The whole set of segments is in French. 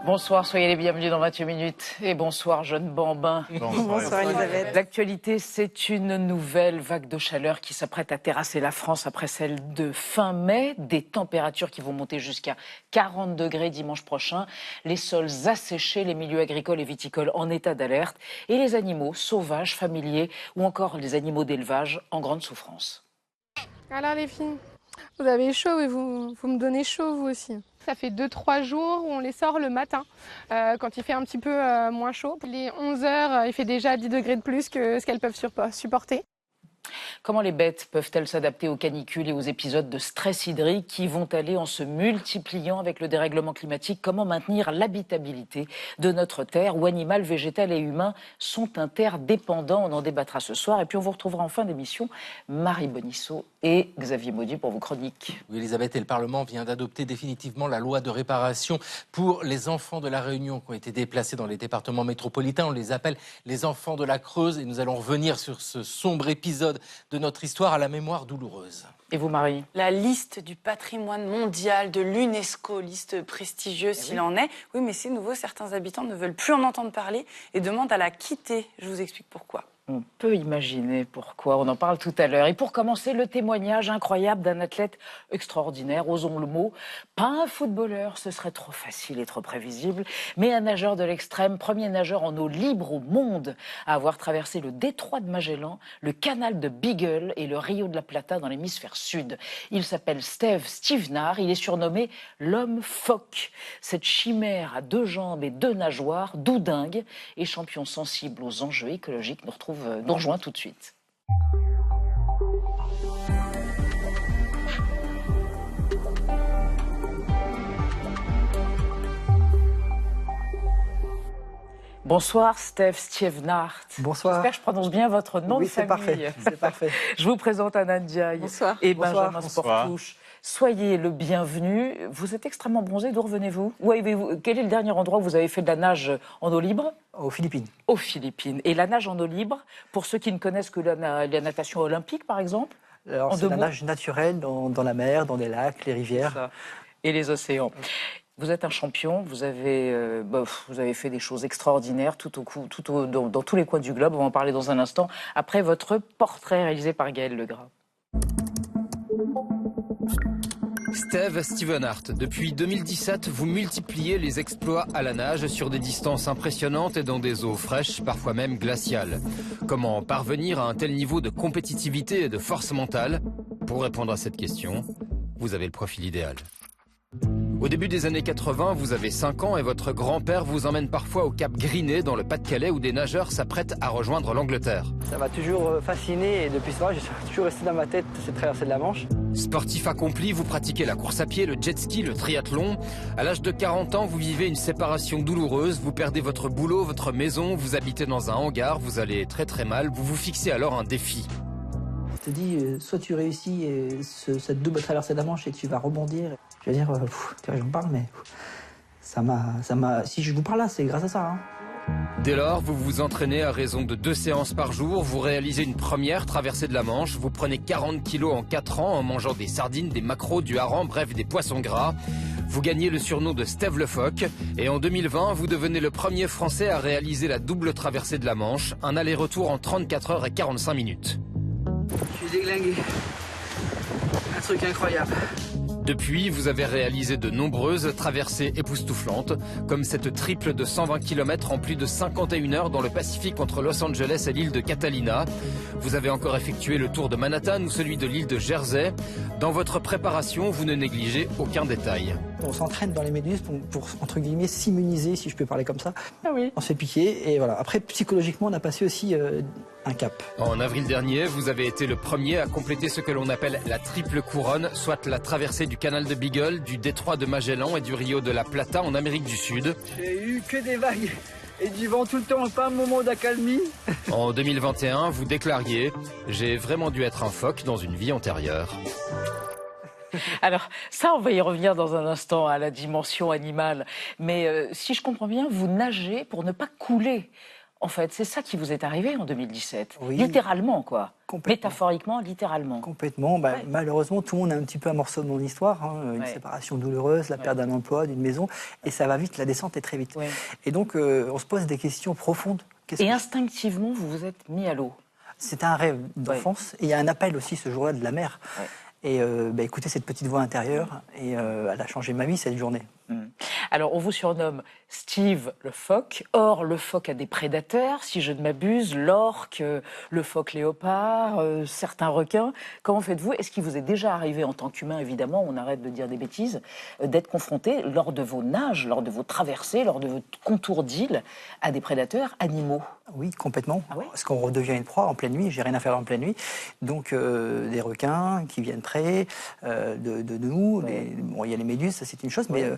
Bonsoir, soyez les bienvenus dans 28 minutes. Et bonsoir, jeune bambin. Bonsoir Elisabeth. L'actualité, c'est une nouvelle vague de chaleur qui s'apprête à terrasser la France après celle de fin mai. Des températures qui vont monter jusqu'à 40 degrés dimanche prochain. Les sols asséchés, les milieux agricoles et viticoles en état d'alerte. Et les animaux sauvages, familiers ou encore les animaux d'élevage en grande souffrance. Alors les filles, vous avez chaud et vous me donnez chaud vous aussi. Ça fait 2-3 jours où on les sort le matin, quand il fait un petit peu moins chaud. Les 11 heures, il fait déjà 10 degrés de plus que ce qu'elles peuvent supporter. Comment les bêtes peuvent-elles s'adapter aux canicules et aux épisodes de stress hydrique qui vont aller en se multipliant avec le dérèglement climatique? Comment maintenir l'habitabilité de notre terre où animal, végétal et humain sont interdépendants? On en débattra ce soir. Et puis on vous retrouvera en fin d'émission Marie Bonisseau et Xavier Mauduit pour vos chroniques. Oui, Elisabeth, et le Parlement vient d'adopter définitivement la loi de réparation pour les enfants de la Réunion qui ont été déplacés dans les départements métropolitains. On les appelle les enfants de la Creuse et nous allons revenir sur ce sombre épisode de notre histoire à la mémoire douloureuse. Et vous, Marie? La liste du patrimoine mondial de l'UNESCO, liste prestigieuse s'il en est. Oui, mais c'est nouveau, certains habitants ne veulent plus en entendre parler et demandent à la quitter. Je vous explique pourquoi. On peut imaginer pourquoi, on en parle tout à l'heure. Et pour commencer, le témoignage incroyable d'un athlète extraordinaire, osons le mot. Pas un footballeur, ce serait trop facile et trop prévisible, mais un nageur de l'extrême, premier nageur en eau libre au monde à avoir traversé le détroit de Magellan, le canal de Beagle et le Rio de la Plata dans l'hémisphère sud. Il s'appelle Steve Stevenard, il est surnommé l'homme phoque. Cette chimère à 2 jambes et 2 nageoires, doudingue et champion sensible aux enjeux écologiques, nous rejoint tout de suite. Bonsoir, Steve Stevenard. Bonsoir. J'espère que je prononce bien votre nom de famille. Parfait. C'est parfait. Je vous présente Anna Ndiaye et Benjamin Sportouche. Soyez le bienvenu. Vous êtes extrêmement bronzé. D'où revenez-vous? Quel est le dernier endroit où vous avez fait de la nage en eau libre? Aux Philippines. Aux Philippines. Et la nage en eau libre, pour ceux qui ne connaissent que la natation olympique, par exemple? Alors, c'est la nage naturelle dans la mer, dans les lacs, les rivières. Et les océans. Vous êtes un champion, vous avez fait des choses extraordinaires dans tous les coins du globe. On va en parler dans un instant, après votre portrait réalisé par Gaël Legras. Steve Stevenard, depuis 2017, vous multipliez les exploits à la nage sur des distances impressionnantes et dans des eaux fraîches, parfois même glaciales. Comment parvenir à un tel niveau de compétitivité et de force mentale? Pour répondre à cette question, vous avez le profil idéal. Au début des années 80, vous avez 5 ans et votre grand-père vous emmène parfois au Cap Griné dans le Pas-de-Calais où des nageurs s'apprêtent à rejoindre l'Angleterre. Ça m'a toujours fasciné et depuis ça, j'ai toujours resté dans ma tête cette traversée de la Manche. Sportif accompli, vous pratiquez la course à pied, le jet ski, le triathlon. À l'âge de 40 ans, vous vivez une séparation douloureuse, vous perdez votre boulot, votre maison, vous habitez dans un hangar, vous allez très très mal, vous vous fixez alors un défi. Je te dis, soit tu réussis cette double traversée de la Manche et tu vas rebondir. Je veux dire, j'en parle, mais si je vous parle là, c'est grâce à ça. Hein. Dès lors, vous vous entraînez à raison de 2 séances par jour, vous réalisez une première traversée de la Manche, vous prenez 40 kilos en 4 ans en mangeant des sardines, des maquereaux, du hareng, bref des poissons gras. Vous gagnez le surnom de Steve le Phoque et en 2020, vous devenez le premier Français à réaliser la double traversée de la Manche, un aller-retour en 34 heures et 45 minutes. Je suis déglingué. Un truc incroyable. Depuis, vous avez réalisé de nombreuses traversées époustouflantes, comme cette triple de 120 km en plus de 51 heures dans le Pacifique entre Los Angeles et l'île de Catalina. Vous avez encore effectué le tour de Manhattan ou celui de l'île de Jersey. Dans votre préparation, vous ne négligez aucun détail. On s'entraîne dans les méduses pour entre guillemets s'immuniser, si je peux parler comme ça. Ah oui. On se fait piquer et voilà. Après, psychologiquement, on a passé aussi un cap. En avril dernier, vous avez été le premier à compléter ce que l'on appelle la triple couronne, soit la traversée du canal de Beagle, du détroit de Magellan et du Rio de la Plata en Amérique du Sud. J'ai eu que des vagues et du vent tout le temps, pas un moment d'accalmie. En 2021, vous déclariez « J'ai vraiment dû être un phoque dans une vie antérieure ». Alors, ça, on va y revenir dans un instant à la dimension animale. Mais si je comprends bien, vous nagez pour ne pas couler. En fait, c'est ça qui vous est arrivé en 2017. Oui. Littéralement, quoi. Complètement. Métaphoriquement, littéralement. Complètement. Ouais. Malheureusement, tout le monde a un petit peu un morceau de mon histoire. Une Ouais. séparation douloureuse, la perte d'un emploi, d'une maison. Et ça va vite, la descente est très vite. Ouais. Et donc, on se pose des questions profondes. Et instinctivement, vous vous êtes mis à l'eau. C'était un rêve d'enfance. Et il y a un appel aussi ce jour-là de la mer. Ouais. Et écoutez cette petite voix intérieure. Et elle a changé ma vie cette journée. Alors, on vous surnomme Steve le phoque. Or, le phoque a des prédateurs, si je ne m'abuse, l'orque, le phoque léopard, certains requins. Comment faites-vous? Est-ce qu'il vous est déjà arrivé, en tant qu'humain, évidemment, on arrête de dire des bêtises, d'être confronté, lors de vos nages, lors de vos traversées, lors de vos contours d'île, à des prédateurs animaux? Oui, complètement. Ah ouais? Parce qu'on redevient une proie en pleine nuit. J'ai rien à faire en pleine nuit. Donc, des requins qui viennent près de nous. Ouais. Bon, il y a les méduses, ça c'est une chose, mais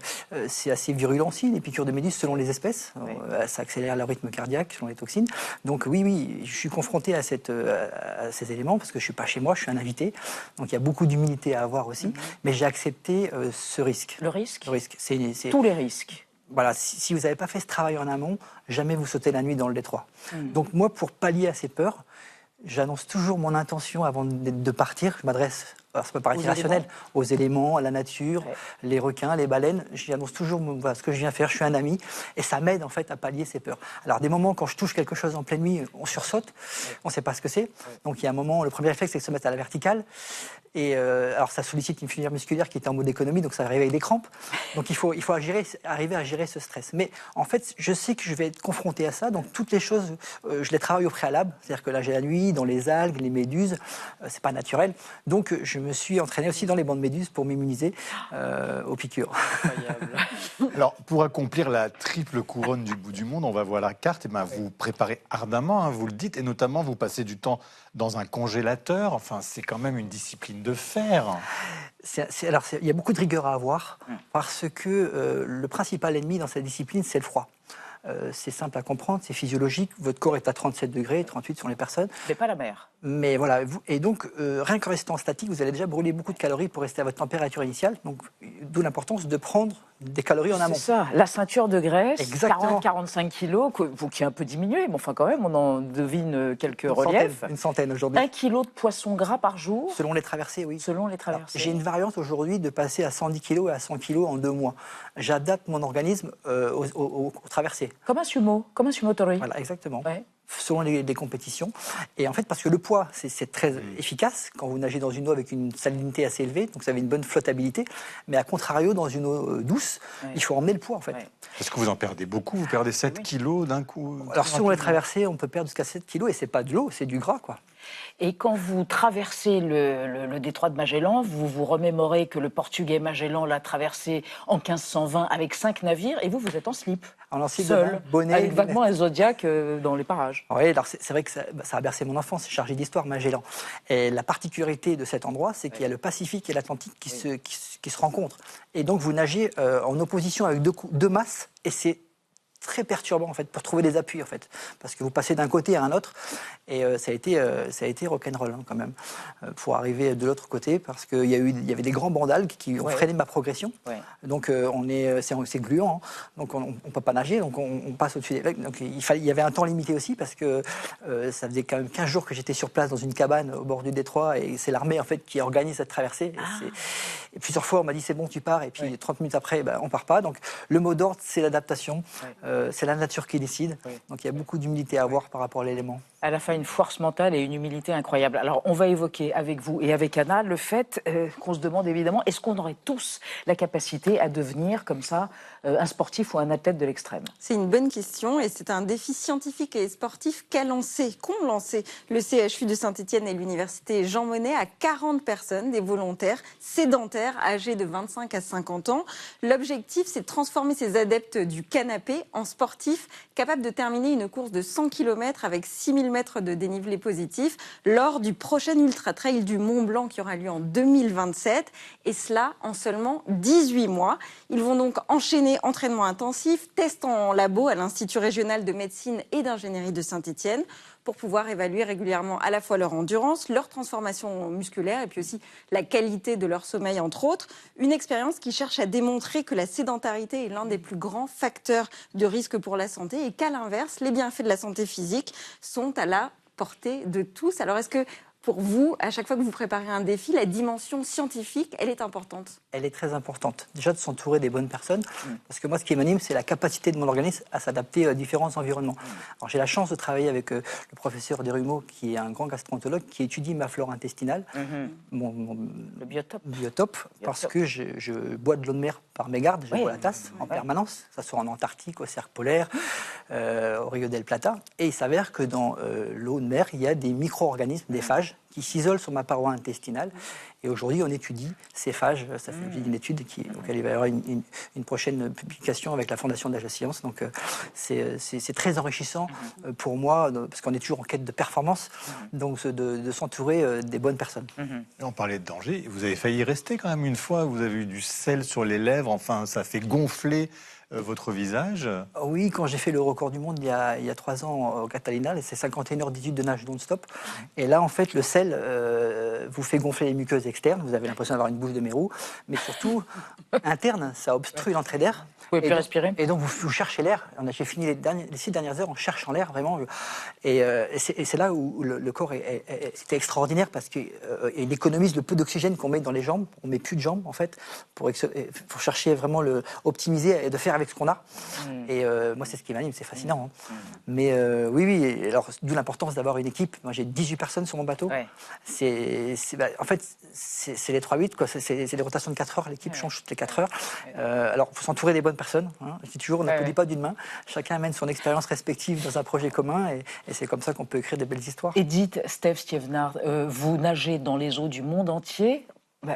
c'est assez virulent aussi, les piqûres de méduses selon les espèces. Ouais. Ça accélère le rythme cardiaque selon les toxines. Donc oui, je suis confronté à ces éléments parce que je ne suis pas chez moi, je suis un invité. Donc il y a beaucoup d'humilité à avoir aussi. Mais j'ai accepté ce risque. Le risque? Le risque, c'est Tous les risques. voilà, si vous n'avez pas fait ce travail en amont, jamais vous sautez la nuit dans le détroit. Donc moi, pour pallier à ces peurs, j'annonce toujours mon intention avant de partir. Je m'adresse, alors ça peut paraître irrationnel, aux éléments, à la nature, les requins, les baleines. J'annonce toujours voilà, ce que je viens faire. Je suis un ami et ça m'aide en fait à pallier ces peurs. Alors des moments quand je touche quelque chose en pleine nuit, on sursaute, on ne sait pas ce que c'est. Donc il y a un moment, le premier réflexe c'est de se mettre à la verticale. Et alors ça sollicite une filière musculaire qui était en mode économie, donc ça réveille des crampes. Donc il faut arriver à gérer ce stress. Mais en fait, je sais que je vais être confronté à ça, donc toutes les choses, je les travaille au préalable. C'est-à-dire que là, j'ai la nuit, dans les algues, les méduses, c'est pas naturel. Donc je me suis entraîné aussi dans les bancs de méduses pour m'immuniser aux piqûres. Incroyable. Alors, pour accomplir la triple couronne du bout du monde, on va voir la carte. Et vous préparez ardemment, hein, vous le dites, et notamment vous passez du temps dans un congélateur. Enfin, c'est quand même une discipline de fer. Alors, il y a beaucoup de rigueur à avoir parce que le principal ennemi dans cette discipline, c'est le froid. C'est simple à comprendre, c'est physiologique. Votre corps est à 37 degrés, 38 sur les personnes. Mais pas la mer. Mais voilà, et donc rien qu'en restant statique, vous allez déjà brûler beaucoup de calories pour rester à votre température initiale. Donc, d'où l'importance de prendre des calories en amont. C'est ça, la ceinture de graisse, Exactement. 40-45 kilos, qui est un peu diminué, mais enfin quand même, on en devine quelques reliefs. Une centaine aujourd'hui. 1 kilo de poisson gras par jour, Selon les traversées, oui. selon les Alors, traversées. j'ai une variante aujourd'hui de passer à 110 kg et à 100 kg en 2 mois. J'adapte mon organisme aux traversées. Comme un sumo tori. Voilà, exactement. Ouais. Selon les compétitions. Et en fait, parce que le poids, c'est très efficace quand vous nagez dans une eau avec une salinité assez élevée, donc vous avez une bonne flottabilité. Mais à contrario, dans une eau douce, il faut emmener le poids, en fait. Ouais. Est-ce que vous en perdez beaucoup? Vous perdez 7 kilos d'un coup? Alors, selon les traversées, on peut perdre jusqu'à 7 kilos et c'est pas de l'eau, c'est du gras, quoi. Et quand vous traversez le détroit de Magellan, vous vous remémorez que le portugais Magellan l'a traversé en 1520 avec 5 navires, et vous êtes en slip, Alors, slip de seul, bain, bonnet, avec lunettes. vaguement un Zodiac dans les parages. Oui, alors c'est vrai que ça a bercé mon enfance, c'est chargé d'histoire, Magellan. Et la particularité de cet endroit, c'est qu'il y a le Pacifique et l'Atlantique qui se rencontrent. Et donc vous nagez en opposition avec deux masses, et c'est très perturbant en fait pour trouver des appuis en fait, parce que vous passez d'un côté à un autre, et ça a été rock'n'roll quand même pour arriver de l'autre côté, parce qu'il y avait des grands bancs d'algues qui ont freiné ma progression. Donc c'est gluant, hein. Donc on peut pas nager, donc on passe au-dessus des vagues. Donc il y avait un temps limité aussi, parce que ça faisait quand même 15 jours que j'étais sur place dans une cabane au bord du détroit, et c'est l'armée en fait qui organise cette traversée. Et plusieurs fois on m'a dit c'est bon, tu pars, et puis 30 minutes après on part pas. Donc le mot d'ordre, c'est l'adaptation. C'est la nature qui décide. Donc il y a beaucoup d'humilité à avoir par rapport à l'élément. À la fin, une force mentale et une humilité incroyable. Alors, on va évoquer avec vous et avec Anna le fait qu'on se demande évidemment, est-ce qu'on aurait tous la capacité à devenir comme ça un sportif ou un athlète de l'extrême? C'est une bonne question, et c'est un défi scientifique et sportif qu'ont lancé le CHU de Saint-Étienne et l'université Jean Monnet à 40 personnes, des volontaires sédentaires âgés de 25 à 50 ans. L'objectif, c'est de transformer ces adeptes du canapé en sportifs capables de terminer une course de 100 km avec 6000 mètres de dénivelé positif lors du prochain Ultra Trail du Mont Blanc qui aura lieu en 2027, et cela en seulement 18 mois. Ils vont donc enchaîner entraînement intensif, tests en labo à l'Institut régional de médecine et d'ingénierie de Saint-Étienne. pour pouvoir évaluer régulièrement à la fois leur endurance, leur transformation musculaire et puis aussi la qualité de leur sommeil, entre autres. Une expérience qui cherche à démontrer que la sédentarité est l'un des plus grands facteurs de risque pour la santé et qu'à l'inverse, les bienfaits de la santé physique sont à la portée de tous. Alors, est-ce que pour vous, à chaque fois que vous préparez un défi, la dimension scientifique, elle est importante? Elle est très importante. Déjà de s'entourer des bonnes personnes, parce que moi, ce qui m'anime, c'est la capacité de mon organisme à s'adapter à différents environnements. Alors, j'ai la chance de travailler avec le professeur Desrumeaux, qui est un grand gastroentérologue, qui étudie ma flore intestinale, Le biotope, parce que je bois de l'eau de mer par mégarde, je bois la tasse en permanence, que ce soit en Antarctique, au cercle polaire, au Rio del Plata. Et il s'avère que dans l'eau de mer, il y a des micro-organismes, des phages, qui s'isolent sur ma paroi intestinale. Et aujourd'hui, on étudie ces phages. Ça fait l'objet d'une étude auquel il va y avoir une prochaine publication avec la Fondation d'Age Science. Donc, c'est très enrichissant pour moi, parce qu'on est toujours en quête de performance, donc de s'entourer des bonnes personnes. Et on parlait de danger. Vous avez failli y rester quand même une fois. Vous avez eu du sel sur les lèvres. Enfin, ça fait gonfler votre visage. Oui, quand j'ai fait le record du monde il y a 3 ans au Catalina, c'est 51 heures d'études de nage non-stop. Et là, en fait, le sel vous fait gonfler les muqueuses externes. Vous avez l'impression d'avoir une bouche de mérou. Mais surtout, interne, ça obstrue l'entrée d'air. Vous pouvez plus respirer. Et donc, vous cherchez l'air. J'ai fini les 6 dernières heures en cherchant l'air, vraiment. Et c'est là où le corps c'était extraordinaire, parce qu'il économise le peu d'oxygène qu'on met dans les jambes. On met plus de jambes, en fait, pour chercher vraiment optimiser et de faire avec ce qu'on a. Et moi, c'est ce qui m'anime, c'est fascinant. Mais oui, alors d'où l'importance d'avoir une équipe. Moi, j'ai 18 personnes sur mon bateau. En fait, c'est les 3-8, quoi. C'est des rotations de 4 heures. L'équipe change toutes les 4 heures. Alors, il faut s'entourer des bonnes personnes. Je dis toujours, on n'applaudit pas d'une main. Chacun amène son expérience respective dans un projet commun, et c'est comme ça qu'on peut écrire des belles histoires. Edith, Steve Stievenard, vous nagez dans les eaux du monde entier.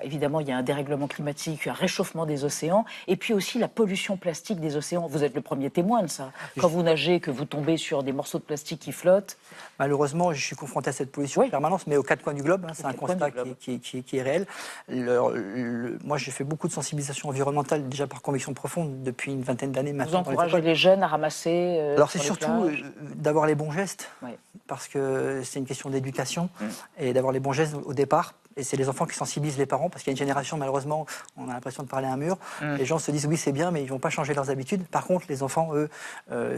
Évidemment, il y a un dérèglement climatique, un réchauffement des océans, et puis aussi la pollution plastique des océans. Vous êtes le premier témoin de ça. Quand vous nagez, que vous tombez sur des morceaux de plastique qui flottent. Malheureusement, je suis confronté à cette pollution en permanence, mais aux 4 coins du globe. C'est un constat qui est réel. Moi, j'ai fait beaucoup de sensibilisation environnementale, déjà par conviction profonde, depuis une vingtaine d'années maintenant. Vous encouragez les jeunes à ramasser Alors, c'est surtout d'avoir les bons gestes, parce que c'est une question d'éducation, et d'avoir les bons gestes au départ. Et c'est les enfants qui sensibilisent les parents, parce qu'il y a une génération, malheureusement, on a l'impression de parler à un mur. Les gens se disent oui, c'est bien, mais ils ne vont pas changer leurs habitudes. Par contre, les enfants, eux,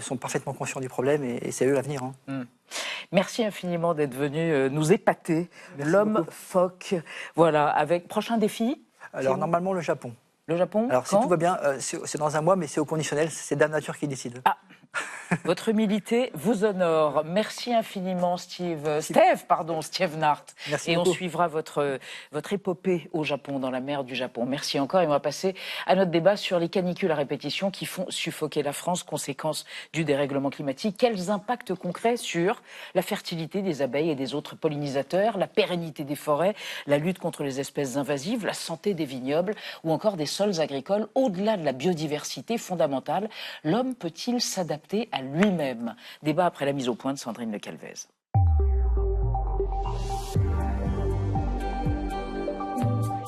sont parfaitement conscients du problème, et c'est eux l'avenir. Merci infiniment d'être venu nous épater. L'homme phoque. Voilà, avec prochain défi. Alors, normalement, le Japon. Le Japon? Alors, si tout va bien, c'est dans un mois, mais c'est au conditionnel. C'est Dame Nature qui décide. Votre humilité vous honore. Merci infiniment, Steve Nart. Et on suivra votre épopée au Japon, dans la mer du Japon. Merci encore. Et on va passer à notre débat sur les canicules à répétition qui font suffoquer la France, conséquence du dérèglement climatique. Quels impacts concrets sur la fertilité des abeilles et des autres pollinisateurs, la pérennité des forêts, la lutte contre les espèces invasives, la santé des vignobles ou encore des sols agricoles? Au-delà de la biodiversité fondamentale, l'homme peut-il s'adapter à lui-même? Débat après la mise au point de Sandrine Le Calvez.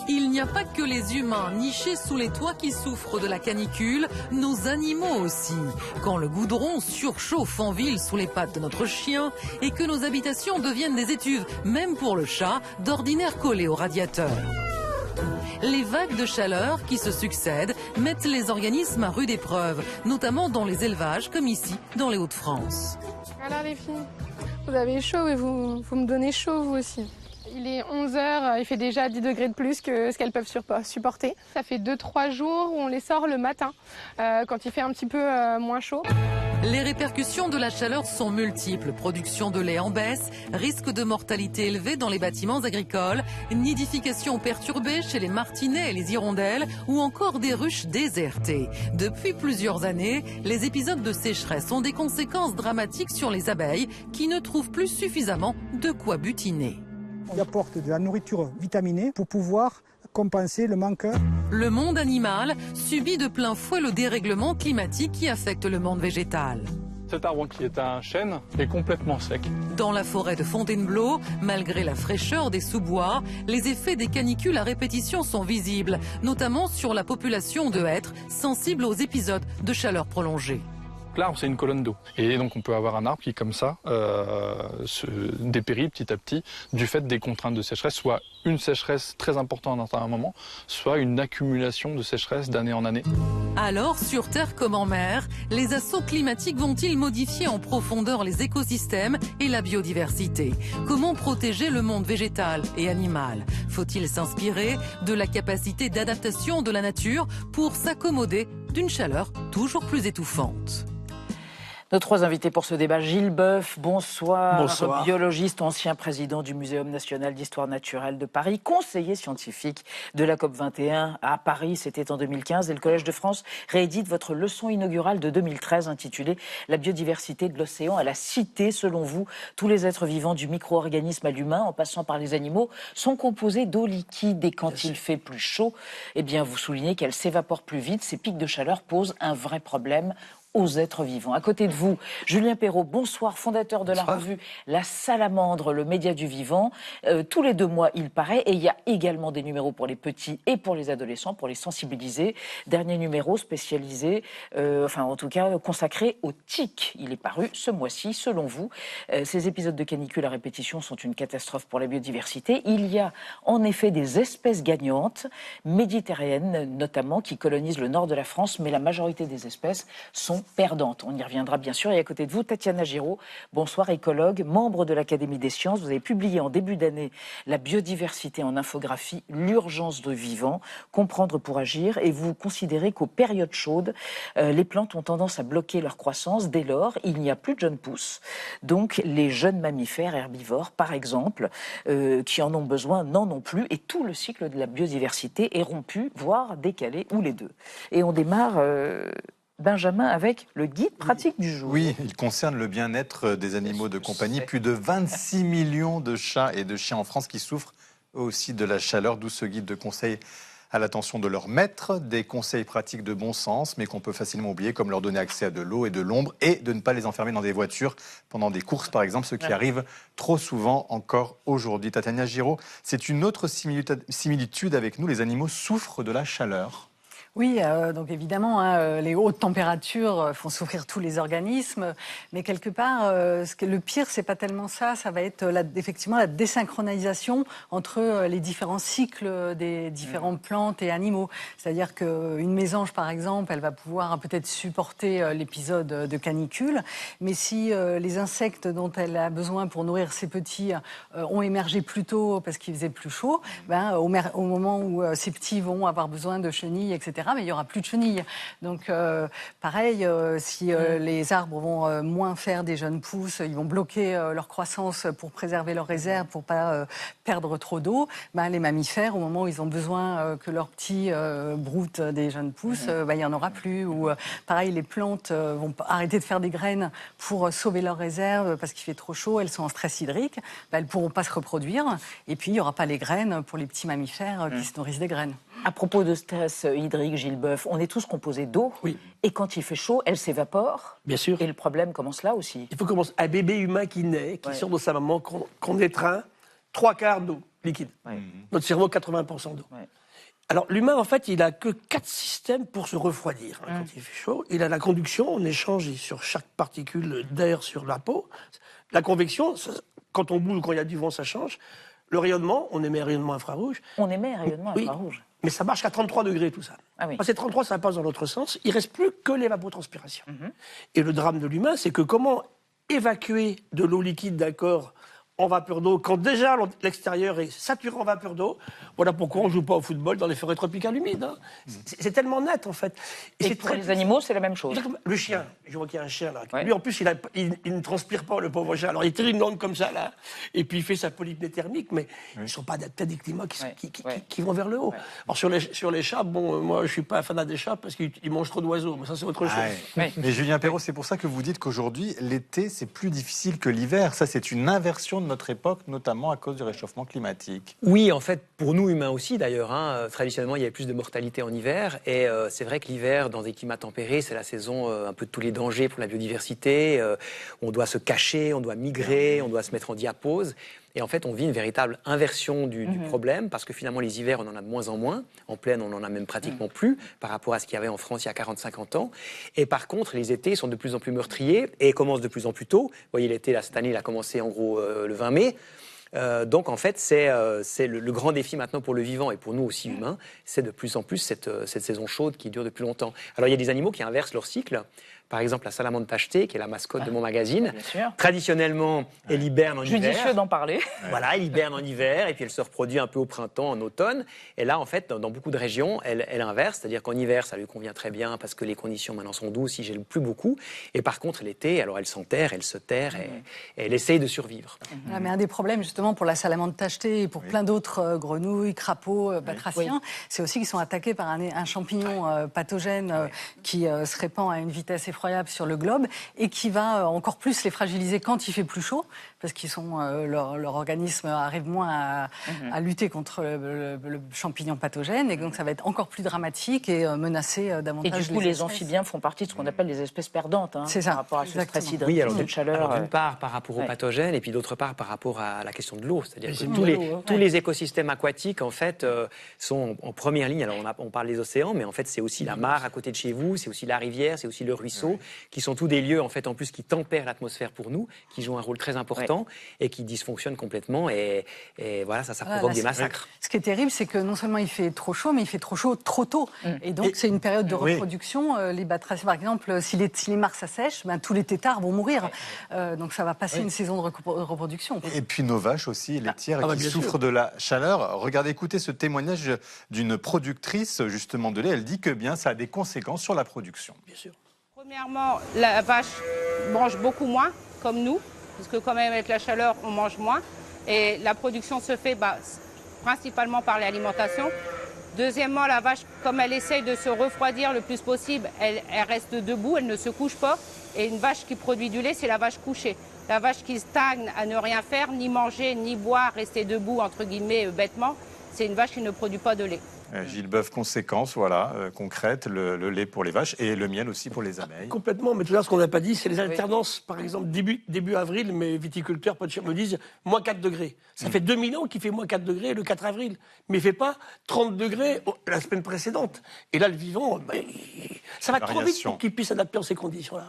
Il n'y a pas que les humains nichés sous les toits qui souffrent de la canicule, nos animaux aussi. Quand le goudron surchauffe en ville sous les pattes de notre chien et que nos habitations deviennent des étuves, même pour le chat, d'ordinaire collé au radiateur. Les vagues de chaleur qui se succèdent mettent les organismes à rude épreuve, notamment dans les élevages comme ici dans les Hauts-de-France. Alors les filles, vous avez chaud et vous me donnez chaud vous aussi. Il est 11h, il fait déjà 10 degrés de plus que ce qu'elles peuvent supporter. Ça fait 2-3 jours où on les sort le matin, quand il fait un petit peu moins chaud. Les répercussions de la chaleur sont multiples. Production de lait en baisse, risque de mortalité élevé dans les bâtiments agricoles, nidification perturbée chez les martinets et les hirondelles ou encore des ruches désertées. Depuis plusieurs années, les épisodes de sécheresse ont des conséquences dramatiques sur les abeilles qui ne trouvent plus suffisamment de quoi butiner. On apporte de la nourriture vitaminée pour pouvoir compenser le manque. Le monde animal subit de plein fouet le dérèglement climatique qui affecte le monde végétal. Cet arbre qui est un chêne est complètement sec. Dans la forêt de Fontainebleau, malgré la fraîcheur des sous-bois, les effets des canicules à répétition sont visibles, notamment sur la population de hêtres sensibles aux épisodes de chaleur prolongée. l'arbre, c'est une colonne d'eau. Et donc on peut avoir un arbre qui, comme ça, se dépérit petit à petit du fait des contraintes de sécheresse, soit une sécheresse très importante à un moment, soit une accumulation de sécheresse d'année en année. Alors, sur Terre comme en mer, les assauts climatiques vont-ils modifier en profondeur les écosystèmes et la biodiversité? Comment protéger le monde végétal et animal? Faut-il s'inspirer de la capacité d'adaptation de la nature pour s'accommoder d'une chaleur toujours plus étouffante? Nos trois invités pour ce débat, Gilles Boeuf, bonsoir. Bonsoir. Biologiste, ancien président du Muséum national d'histoire naturelle de Paris, conseiller scientifique de la COP21 à Paris, c'était en 2015. Et le Collège de France réédite votre leçon inaugurale de 2013 intitulée « La biodiversité de l'océan à la cité ». Selon vous, tous les êtres vivants du micro-organisme à l'humain, en passant par les animaux, sont composés d'eau liquide. Et quand il fait plus chaud, eh bien, vous soulignez qu'elle s'évapore plus vite. Ces pics de chaleur posent un vrai problème aux êtres vivants. À côté de vous, Julien Perrault, bonsoir, fondateur de la revue La Salamandre, le média du vivant. Tous les 2 mois, il paraît, et il y a également des numéros pour les petits et pour les adolescents, pour les sensibiliser. Dernier numéro spécialisé, en tout cas consacré aux tiques. Il est paru ce mois-ci, selon vous. Ces épisodes de canicule à répétition sont une catastrophe pour la biodiversité. Il y a en effet des espèces gagnantes, méditerranéennes notamment, qui colonisent le nord de la France, mais la majorité des espèces sont perdantes. On y reviendra bien sûr. Et à côté de vous, Tatiana Giraud, bonsoir, écologue, membre de l'Académie des sciences. Vous avez publié en début d'année La biodiversité en infographie, l'urgence de vivant, comprendre pour agir. Et vous considérez qu'aux périodes chaudes, les plantes ont tendance à bloquer leur croissance. Dès lors, il n'y a plus de jeunes pousses. Donc les jeunes mammifères herbivores, par exemple, qui en ont besoin, n'en ont plus. Et tout le cycle de la biodiversité est rompu, voire décalé, ou les deux. Et on démarre... Benjamin, avec le guide pratique du jour. Oui, il concerne le bien-être des animaux de compagnie. Plus de 26 millions de chats et de chiens en France qui souffrent aussi de la chaleur, d'où ce guide de conseils à l'attention de leur maître, des conseils pratiques de bon sens, mais qu'on peut facilement oublier, comme leur donner accès à de l'eau et de l'ombre, et de ne pas les enfermer dans des voitures pendant des courses, par exemple, ce qui arrive trop souvent encore aujourd'hui. Tatiana Giraud, c'est une autre similitude avec nous, les animaux souffrent de la chaleur. Oui, donc évidemment, les hautes températures font souffrir tous les organismes, mais quelque part, le pire, c'est pas tellement ça, ça va être effectivement la désynchronisation entre les différents cycles des différentes plantes et animaux. C'est-à-dire qu'une mésange, par exemple, elle va pouvoir peut-être supporter l'épisode de canicule, mais si les insectes dont elle a besoin pour nourrir ses petits ont émergé plus tôt parce qu'il faisait plus chaud, au moment où ces petits vont avoir besoin de chenilles, etc., mais il n'y aura plus de chenilles. Donc, pareil, si les arbres vont moins faire des jeunes pousses, ils vont bloquer leur croissance pour préserver leurs réserves, pour ne pas perdre trop d'eau, les mammifères, au moment où ils ont besoin que leurs petits broutent des jeunes pousses, il n'y en aura plus. Ou pareil, les plantes vont arrêter de faire des graines pour sauver leurs réserves parce qu'il fait trop chaud, elles sont en stress hydrique, elles ne pourront pas se reproduire. Et puis, il n'y aura pas les graines pour les petits mammifères qui se nourrissent des graines. À propos de stress hydrique, Gilles Boeuf, on est tous composés d'eau. Oui. Et quand il fait chaud, elle s'évapore. Bien sûr. Et le problème commence là aussi. Il faut commencer. Un bébé humain qui naît, qui sort de sa maman, qu'on étreint, 3/4 d'eau liquide. Notre cerveau, 80% d'eau. Alors, l'humain, en fait, il n'a que 4 systèmes pour se refroidir. Quand il fait chaud, il a la conduction, on échange sur chaque particule d'air sur la peau. La convection, quand on bouge ou quand il y a du vent, ça change. Le rayonnement, on émet un rayonnement infrarouge. On émet un rayonnement infrarouge. Mais ça marche qu'à 33 degrés, tout ça. Passé 33, ça passe dans l'autre sens. Il ne reste plus que l'évapotranspiration. Et le drame de l'humain, c'est que comment évacuer de l'eau liquide d'un corps en vapeur d'eau, quand déjà l'extérieur est saturé en vapeur d'eau. Voilà pourquoi on ne joue pas au football dans les forêts tropicales humides. C'est tellement net, en fait. Et pour les animaux, c'est la même chose. Le chien, je vois qu'il y a un chien là. Lui, en plus, il ne transpire pas, le pauvre chien. Alors, il tire une langue comme ça, là, et puis il fait sa polypnée thermique, mais ils ne sont pas adaptés à des climats qui vont vers le haut. Alors, sur les chats, moi, je ne suis pas un fanat des chats parce qu'ils mangent trop d'oiseaux, mais ça, c'est autre chose. Mais Julien Perrault, c'est pour ça que vous dites qu'aujourd'hui, l'été, c'est plus difficile que l'hiver. Ça, c'est une inversion de notre époque, notamment à cause du réchauffement climatique. Oui, en fait, pour nous humains aussi d'ailleurs. Traditionnellement, il y avait plus de mortalité en hiver. Et c'est vrai que l'hiver, dans des climats tempérés, c'est la saison un peu de tous les dangers pour la biodiversité. On doit se cacher, on doit migrer, on doit se mettre en diapause. Et en fait, on vit une véritable inversion du problème, parce que finalement, les hivers, on en a de moins en moins. En plaine, on en a même pratiquement plus, par rapport à ce qu'il y avait en France il y a 40-50 ans. Et par contre, les étés sont de plus en plus meurtriers et commencent de plus en plus tôt. Vous voyez, l'été, là, cette année, il a commencé en gros le 20 mai. Donc en fait, c'est le grand défi maintenant pour le vivant et pour nous aussi humains, c'est de plus en plus cette saison chaude qui dure depuis longtemps. Alors il y a des animaux qui inversent leur cycle. Par exemple, la salamandre tachetée, qui est la mascotte de mon magazine, traditionnellement, elle hiberne en hiver. Judicieux d'en parler. Voilà, elle hiberne en hiver et puis elle se reproduit un peu au printemps, en automne. Et là, en fait, dans beaucoup de régions, elle inverse, c'est-à-dire qu'en hiver, ça lui convient très bien parce que les conditions maintenant sont douces, il gèle plus beaucoup. Et par contre, l'été, alors elle s'enterre, elle se terre et elle essaye de survivre. Voilà, mais un des problèmes, justement, pour la salamandre tachetée et pour plein d'autres grenouilles, crapauds, batraciens, c'est aussi qu'ils sont attaqués par un champignon pathogène qui se répand à une vitesse effroyable sur le globe et qui va encore plus les fragiliser quand il fait plus chaud, parce qu'ils sont leur organisme arrive moins à lutter contre le champignon pathogène, et donc ça va être encore plus dramatique et menacer davantage. Et du coup, les amphibiens font partie de ce qu'on appelle les espèces perdantes, c'est ça, par rapport à ce stress hydrique, oui, alors, cette chaleur. D'une part par rapport aux pathogènes et puis d'autre part par rapport à la question de l'eau, c'est-à-dire que tous les écosystèmes aquatiques en fait sont en première ligne. Alors on parle des océans, mais en fait c'est aussi la mare à côté de chez vous, c'est aussi la rivière, c'est aussi le ruisseau, qui sont tous des lieux en fait en plus qui tempèrent l'atmosphère pour nous, qui jouent un rôle très important et qui dysfonctionnent complètement et voilà, ça provoque des massacres. Ce qui est terrible, c'est que non seulement il fait trop chaud, mais il fait trop chaud trop tôt. Et donc c'est une période de reproduction. Les batraciens, par exemple, si les mares s'assèchent, tous les têtards vont mourir. Donc ça va passer une saison de reproduction. Et puis nos vaches aussi, laitières, qui souffrent de la chaleur. Regardez, écoutez ce témoignage d'une productrice justement de lait. Elle dit que bien ça a des conséquences sur la production. Bien sûr. Premièrement, la vache mange beaucoup moins, comme nous, parce que quand même avec la chaleur, on mange moins. Et la production se fait principalement par l'alimentation. Deuxièmement, la vache, comme elle essaye de se refroidir le plus possible, elle reste debout, elle ne se couche pas. Et une vache qui produit du lait, c'est la vache couchée. La vache qui stagne à ne rien faire, ni manger, ni boire, rester debout, entre guillemets, bêtement, c'est une vache qui ne produit pas de lait. Gilles Boeuf, conséquences concrètes, le lait pour les vaches et le miel aussi pour les abeilles. Complètement, mais tout ça, ce qu'on n'a pas dit, c'est les alternances. Par exemple, début avril, mes viticulteurs me disent moins 4 degrés. Ça fait 2000 ans qu'il fait moins 4 degrés le 4 avril, mais il ne fait pas 30 degrés la semaine précédente. Et là, le vivant, ça va trop vite pour qu'il puisse s'adapter en ces conditions-là.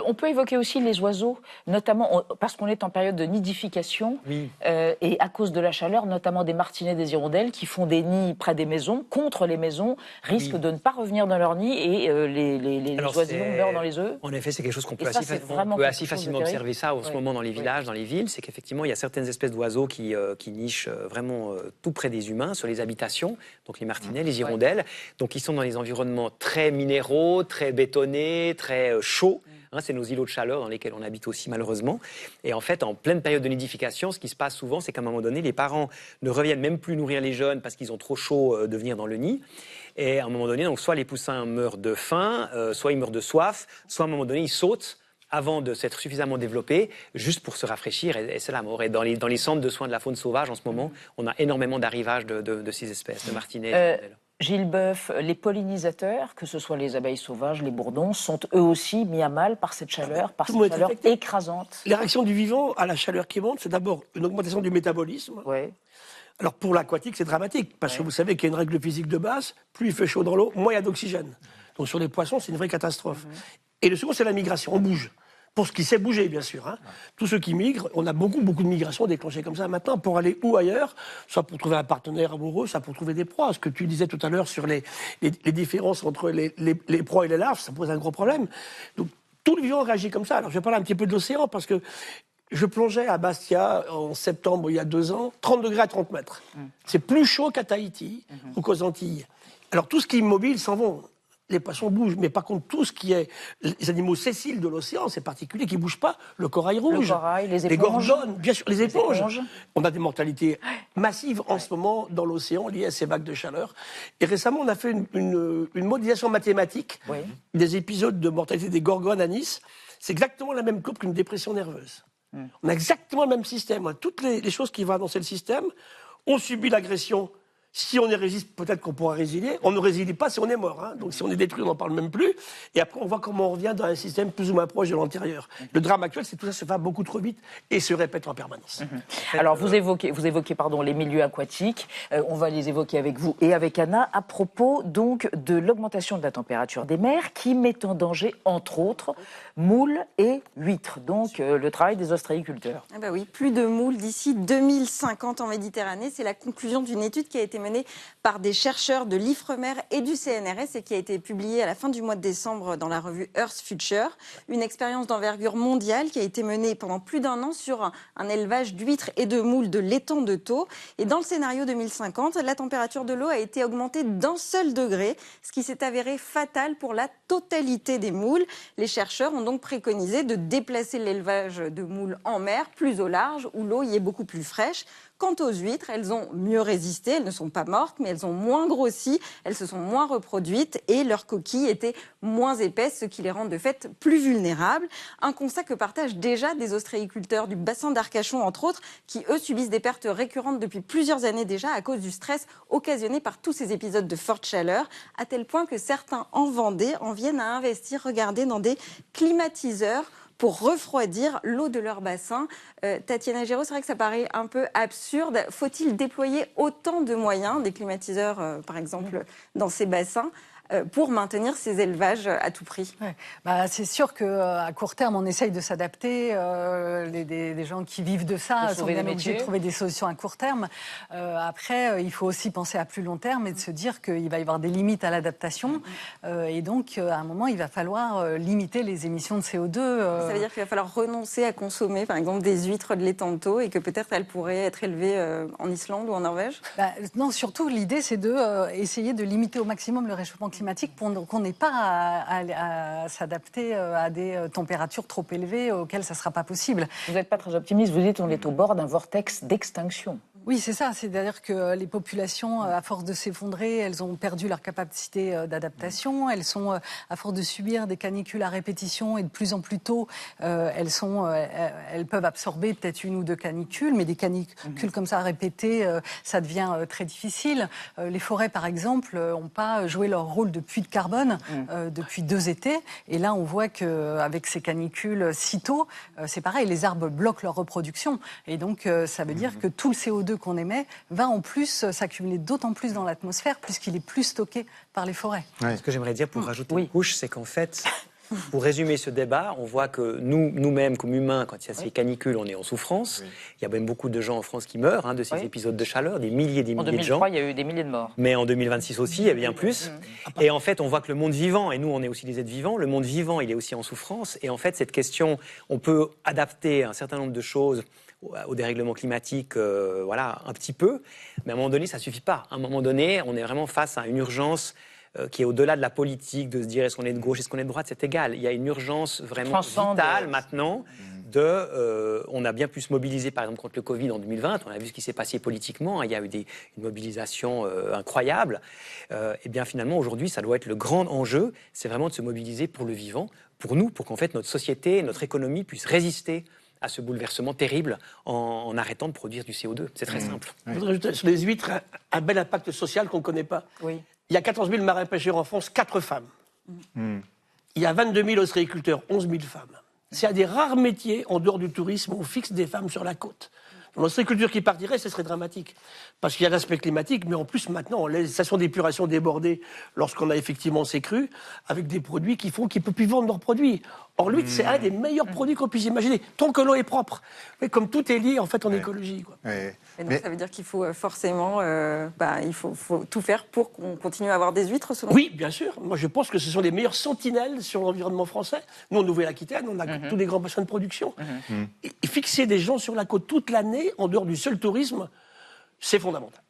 On peut évoquer aussi les oiseaux, notamment parce qu'on est en période de nidification, et à cause de la chaleur, notamment des martinets, des hirondelles, qui font des nids près des maisons, contre les maisons, risquent de ne pas revenir dans leur nid et les oisillons meurent dans les œufs. En effet, c'est quelque chose qu'on peut assez facilement terrible. observer ça en ce moment dans les villages, dans les villes. C'est qu'effectivement, il y a certaines espèces d'oiseaux qui nichent vraiment tout près des humains, sur les habitations, donc les martinets, les hirondelles. Donc ils sont dans des environnements très minéraux, très bétonnés, très chauds. C'est nos îlots de chaleur dans lesquels on habite aussi malheureusement. Et en fait, en pleine période de nidification, ce qui se passe souvent, c'est qu'à un moment donné, les parents ne reviennent même plus nourrir les jeunes parce qu'ils ont trop chaud de venir dans le nid. Et à un moment donné, donc, soit les poussins meurent de faim, soit ils meurent de soif, soit à un moment donné, ils sautent avant de s'être suffisamment développés, juste pour se rafraîchir, et c'est la mort. Et dans les centres de soins de la faune sauvage, en ce moment, on a énormément d'arrivages de ces espèces, de martinets. Gilles Boeuf, les pollinisateurs, que ce soit les abeilles sauvages, les bourdons, sont eux aussi mis à mal par cette chaleur, par cette chaleur écrasante. La réaction du vivant à la chaleur qui monte, c'est d'abord une augmentation du métabolisme. Alors pour l'aquatique, c'est dramatique, parce que vous savez qu'il y a une règle physique de base, plus il fait chaud dans l'eau, moins il y a d'oxygène. Donc sur les poissons, c'est une vraie catastrophe. Et le second, c'est la migration, on bouge. Pour ce qui sait bouger, bien sûr. Tous ceux qui migrent, on a beaucoup de migrations déclenchées comme ça maintenant pour aller où ailleurs, soit pour trouver un partenaire amoureux, soit pour trouver des proies. Ce que tu disais tout à l'heure sur les différences entre les proies et les larves, ça pose un gros problème. Donc tout le vivant réagit comme ça. Alors je vais parler un petit peu de l'océan parce que je plongeais à Bastia en septembre il y a 2 ans, 30 degrés à 30 mètres. C'est plus chaud qu'à Tahiti ou qu'aux Antilles. Alors tout ce qui est immobile s'en vont. Les poissons bougent, mais par contre, tout ce qui est les animaux sessiles de l'océan, c'est particulier, qui ne bougent pas, le corail rouge, les gorgones, bien sûr, les éponges. On a des mortalités massives en ce moment dans l'océan liées à ces vagues de chaleur. Et récemment, on a fait une modélisation mathématique des épisodes de mortalité des gorgones à Nice. C'est exactement la même courbe qu'une dépression nerveuse. On a exactement le même système. Toutes les choses qui vont annoncer le système ont subi l'agression Si on y résiste, peut-être qu'on pourra résilier. On ne résilie pas si on est mort. Hein. Donc si on est détruit, on n'en parle même plus. Et après, on voit comment on revient dans un système plus ou moins proche de l'antérieur. Le drame actuel, c'est que tout ça se fait beaucoup trop vite et se répète en permanence. Alors, vous évoquez les milieux aquatiques. On va les évoquer avec vous et avec Anna à propos donc de l'augmentation de la température des mers qui met en danger, entre autres, moules et huîtres. Donc, le travail des ostréiculteurs. Ah bah oui, plus de moules d'ici 2050 en Méditerranée. C'est la conclusion d'une étude qui a été menée par des chercheurs de l'IFREMER et du CNRS et qui a été publiée à la fin du mois de décembre dans la revue Earth Future. Une expérience d'envergure mondiale qui a été menée pendant plus d'1 an sur un élevage d'huîtres et de moules de l'étang de Thau. Et dans le scénario 2050, la température de l'eau a été augmentée d'1 seul degré, ce qui s'est avéré fatal pour la totalité des moules. Les chercheurs ont donc préconisé de déplacer l'élevage de moules en mer, plus au large, où l'eau y est beaucoup plus fraîche. Quant aux huîtres, elles ont mieux résisté, elles ne sont pas mortes, mais elles ont moins grossi, elles se sont moins reproduites et leurs coquilles étaient moins épaisses, ce qui les rend de fait plus vulnérables. Un constat que partagent déjà des ostréiculteurs du bassin d'Arcachon, entre autres, qui eux subissent des pertes récurrentes depuis plusieurs années déjà à cause du stress occasionné par tous ces épisodes de forte chaleur, à tel point que certains en Vendée en viennent à investir, regardez, dans des climatiseurs pour refroidir l'eau de leur bassin. Tatiana Géraud, c'est vrai que ça paraît un peu absurde. Faut-il déployer autant de moyens, des climatiseurs par exemple, dans ces bassins pour maintenir ces élevages à tout prix? C'est sûr qu'à court terme, on essaye de s'adapter. Les gens qui vivent de ça sont bien obligés de trouver des solutions à court terme. Après, il faut aussi penser à plus long terme et de se dire qu'il va y avoir des limites à l'adaptation. Et donc, à un moment, il va falloir limiter les émissions de CO2. Ça veut dire qu'il va falloir renoncer à consommer, par exemple, des huîtres de l'étang de Thau et que peut-être elles pourraient être élevées en Islande ou en Norvège? Non, surtout, l'idée, c'est d'essayer de limiter au maximum le réchauffement climatique pour qu'on n'ait pas à s'adapter à des températures trop élevées auxquelles ça ne sera pas possible. Vous n'êtes pas très optimiste, vous dites qu'on est au bord d'un vortex d'extinction. Oui, c'est ça. C'est-à-dire que les populations, à force de s'effondrer, elles ont perdu leur capacité d'adaptation. Elles sont, à force de subir des canicules à répétition et de plus en plus tôt, elles peuvent absorber peut-être 1 ou 2 canicules, mais des canicules comme ça répétées, ça devient très difficile. Les forêts, par exemple, n'ont pas joué leur rôle de puits de carbone depuis 2 étés. Et là, on voit qu'avec ces canicules si tôt, c'est pareil, les arbres bloquent leur reproduction. Et donc, ça veut dire que tout le CO2 qu'on émet va en plus s'accumuler d'autant plus dans l'atmosphère puisqu'il est plus stocké par les forêts. Ce que j'aimerais dire pour rajouter une couche, c'est qu'en fait, pour résumer ce débat, on voit que nous-mêmes, comme humains, quand il y a ces canicules, on est en souffrance. Il y a même beaucoup de gens en France qui meurent de ces épisodes de chaleur, des milliers et des milliers de gens. En 2003, il y a eu des milliers de morts. Mais en 2026 aussi, il y a bien plus. Et en fait, on voit que le monde vivant, et nous, on est aussi des êtres vivants, le monde vivant, il est aussi en souffrance. Et en fait, cette question, on peut adapter un certain nombre de choses au dérèglement climatique, un petit peu. Mais à un moment donné, ça ne suffit pas. À un moment donné, on est vraiment face à une urgence qui est au-delà de la politique, de se dire est-ce qu'on est de gauche, est-ce qu'on est de droite, c'est égal. Il y a une urgence vraiment vitale maintenant. On a bien pu se mobiliser, par exemple, contre le Covid en 2020. On a vu ce qui s'est passé politiquement. Il y a eu une mobilisation incroyable. Et bien finalement, aujourd'hui, ça doit être le grand enjeu. C'est vraiment de se mobiliser pour le vivant, pour nous, pour qu'en fait notre société, notre économie puisse résister à ce bouleversement terrible en arrêtant de produire du CO2. C'est très simple. Je voudrais ajouter sur les huîtres un bel impact social qu'on ne connaît pas. Oui. Il y a 14 000 marins-pêcheurs en France, 4 femmes. Il y a 22 000 ostréiculteurs, 11 000 femmes. C'est un des rares métiers, en dehors du tourisme, où on fixe des femmes sur la côte. L'ostréiculture qui partirait, ce serait dramatique. Parce qu'il y a l'aspect climatique, mais en plus, maintenant, les stations d'épuration débordées, lorsqu'on a effectivement ces crues, avec des produits qui font qu'ils ne peuvent plus vendre leurs produits. Or, l'huître, c'est un des meilleurs produits qu'on puisse imaginer, tant que l'eau est propre. Mais comme tout est lié, en fait, en écologie. Quoi. Et donc, ça veut dire qu'il faut forcément il faut tout faire pour qu'on continue à avoir des huîtres, selon vous? Oui, bien sûr. Moi, je pense que ce sont les meilleures sentinelles sur l'environnement français. Nous, en Nouvelle-Aquitaine, on a tous les grands bassins de production. Et fixer des gens sur la côte toute l'année, en dehors du seul tourisme, c'est fondamental.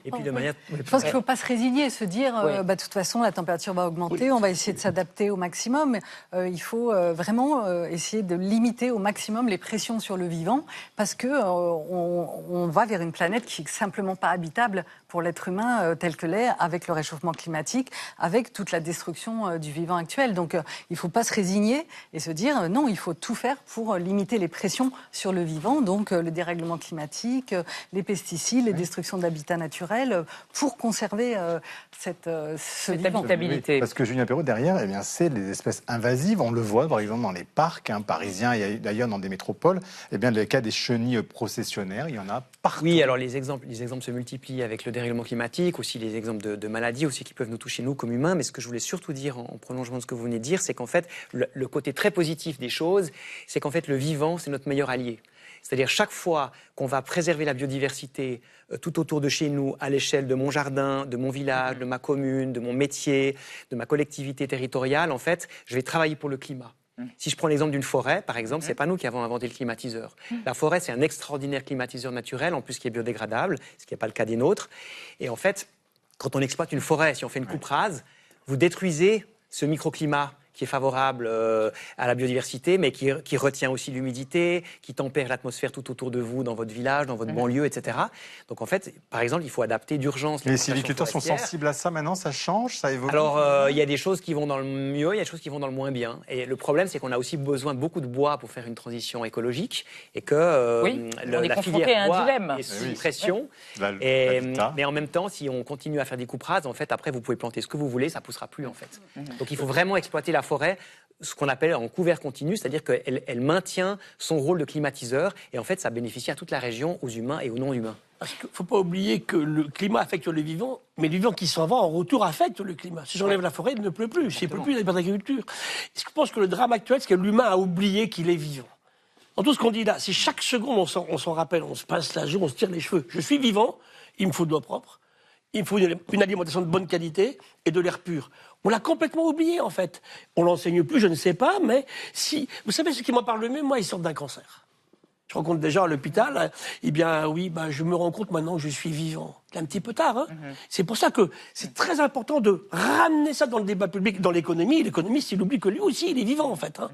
Et puis de manière... Je pense qu'il ne faut pas se résigner, se dire de toute façon la température va augmenter, on va essayer de s'adapter au maximum. Il faut vraiment essayer de limiter au maximum les pressions sur le vivant parce qu'on va vers une planète qui n'est simplement pas habitable pour l'être humain tel que l'est, avec le réchauffement climatique, avec toute la destruction du vivant actuel. Donc il ne faut pas se résigner et se dire non, il faut tout faire pour limiter les pressions sur le vivant, donc le dérèglement climatique, les pesticides, les destructions d'habitats naturel pour conserver cette habitabilité. Oui, parce que Julien Perrault, derrière, eh bien, c'est les espèces invasives. On le voit, par exemple, dans les parcs parisiens et d'ailleurs dans des métropoles. Eh bien, le cas des chenilles processionnaires, il y en a partout. Oui, alors les exemples se multiplient avec le dérèglement climatique, aussi les exemples de maladies aussi qui peuvent nous toucher, nous, comme humains. Mais ce que je voulais surtout dire, en prolongement de ce que vous venez de dire, c'est qu'en fait, le côté très positif des choses, c'est qu'en fait, le vivant, c'est notre meilleur allié. C'est-à-dire chaque fois qu'on va préserver la biodiversité tout autour de chez nous, à l'échelle de mon jardin, de mon village, de ma commune, de mon métier, de ma collectivité territoriale, en fait, je vais travailler pour le climat. Si je prends l'exemple d'une forêt, par exemple, c'est pas nous qui avons inventé le climatiseur. La forêt, c'est un extraordinaire climatiseur naturel, en plus qui est biodégradable, ce qui n'est pas le cas des nôtres. Et en fait, quand on exploite une forêt, si on fait une coupe rase, vous détruisez ce microclimat qui est favorable à la biodiversité, mais qui retient aussi l'humidité, qui tempère l'atmosphère tout autour de vous, dans votre village, dans votre banlieue, etc. Donc en fait, par exemple, il faut adapter d'urgence. Les sylviculteurs sont sensibles à ça maintenant, ça change, ça évolue? Alors, il y a des choses qui vont dans le mieux, il y a des choses qui vont dans le moins bien. Et le problème, c'est qu'on a aussi besoin de beaucoup de bois pour faire une transition écologique, et que la filière bois est sous pression. Mais en même temps, si on continue à faire des coupes rases, en fait, après, vous pouvez planter ce que vous voulez, ça poussera plus, en fait. Donc il faut vraiment exploiter la forêt, ce qu'on appelle en couvert continu, c'est-à-dire qu'elle maintient son rôle de climatiseur, et en fait ça bénéficie à toute la région, aux humains et aux non-humains. Parce qu'il ne faut pas oublier que le climat affecte les vivants, mais les vivants qui s'en vont en retour affectent le climat. Si j'enlève la forêt, il ne pleut plus. S'il ne pleut plus, il n'y a pas d'agriculture. Je pense que le drame actuel, c'est que l'humain a oublié qu'il est vivant. Dans tout ce qu'on dit là, si chaque seconde on s'en rappelle, on se passe la journée, on se tire les cheveux. Je suis vivant, il me faut de l'eau propre. Il faut une alimentation de bonne qualité et de l'air pur. On l'a complètement oublié, en fait. On l'enseigne plus, je ne sais pas, mais si... Vous savez, ceux qui m'en parlent le mieux, moi, ils sortent d'un cancer. Je rencontre des gens à l'hôpital, eh bien, oui, je me rends compte maintenant que je suis vivant. C'est un petit peu tard, hein. C'est pour ça que c'est très important de ramener ça dans le débat public, dans l'économie. L'économiste, il oublie que lui aussi, il est vivant, en fait, hein.